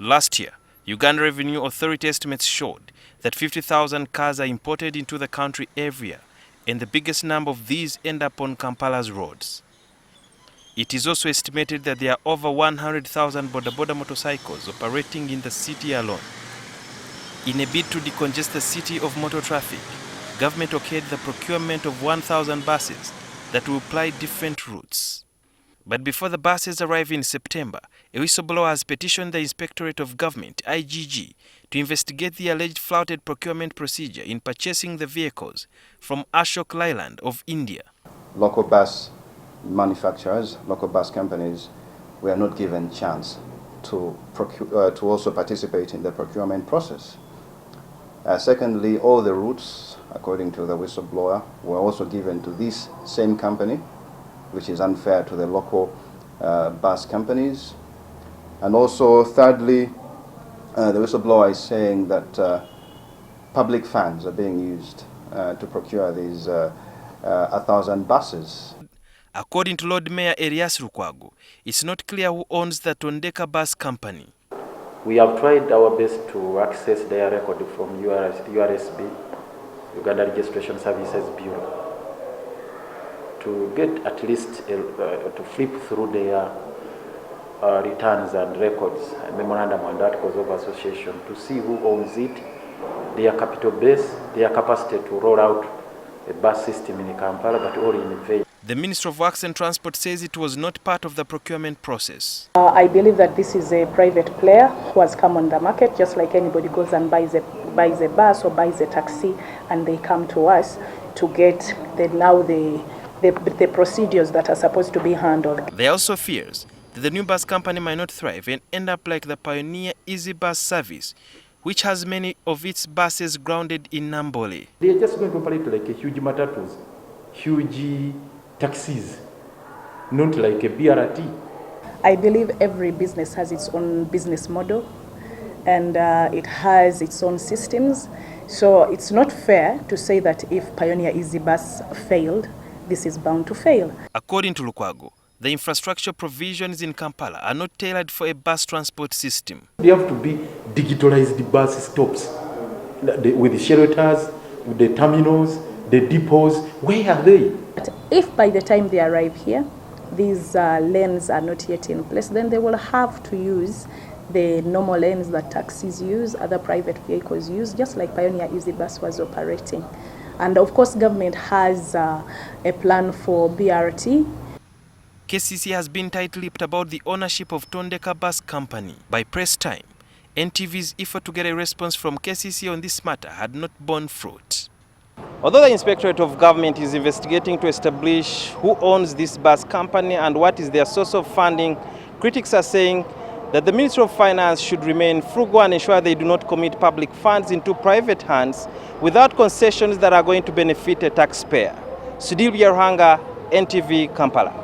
Last year, Uganda Revenue Authority estimates showed that 50,000 cars are imported into the country every year, and the biggest number of these end up on Kampala's roads. It is also estimated that there are over 100,000 boda motorcycles operating in the city alone. In a bid to decongest the city of motor traffic, government okayed the procurement of 1,000 buses that will ply different routes. But before the buses arrive in September, a whistleblower has petitioned the Inspectorate of Government, IGG, to investigate the alleged flouted procurement procedure in purchasing the vehicles from Ashok Leyland of India. Local bus manufacturers, local bus companies were not given chance to also participate in the procurement process. Secondly, all the routes, according to the whistleblower, were also given to this same company, which is unfair to the local bus companies. And also, thirdly, the whistleblower is saying that public funds are being used to procure these 1,000 buses. According to Lord Mayor Elias Lukwago, it's not clear who owns the Tondeka bus company. We have tried our best to access their record from URSB, Uganda Registration Services Bureau, to get at least to flip through their returns and records, memorandum and articles of association, to see who owns it, their capital base, their capacity to roll out a bus system in Kampala, but all in vain. The Minister of Works and Transport says it was not part of the procurement process. I believe that this is a private player who has come on the market, just like anybody goes and buys a bus or buys a taxi, and they come to us to get the procedures that are supposed to be handled. There are also fears that the new bus company might not thrive and end up like the pioneer Easy Bus service, which has many of its buses grounded in Nambole. They are just going to operate like a huge matatus, huge taxis, not like a BRT. I believe every business has its own business model, and it has its own systems. So it's not fair to say that if Pioneer Easy Bus failed, this is bound to fail. According to Lukwago, the infrastructure provisions in Kampala are not tailored for a bus transport system. They have to be digitalized bus stops, with the shelters, with the terminals, the depots. Where are they? But if by the time they arrive here, these lanes are not yet in place, then they will have to use the normal lanes that taxis use, other private vehicles use, just like Pioneer Easy Bus was operating. And of course, government has a plan for BRT. KCC has been tight-lipped about the ownership of Tondeka Bus Company. By press time, NTV's effort to get a response from KCC on this matter had not borne fruit. Although the Inspectorate of Government is investigating to establish who owns this bus company and what is their source of funding, critics are saying that the Ministry of Finance should remain frugal and ensure they do not commit public funds into private hands without concessions that are going to benefit a taxpayer. Sudhir Yaruhanga, NTV, Kampala.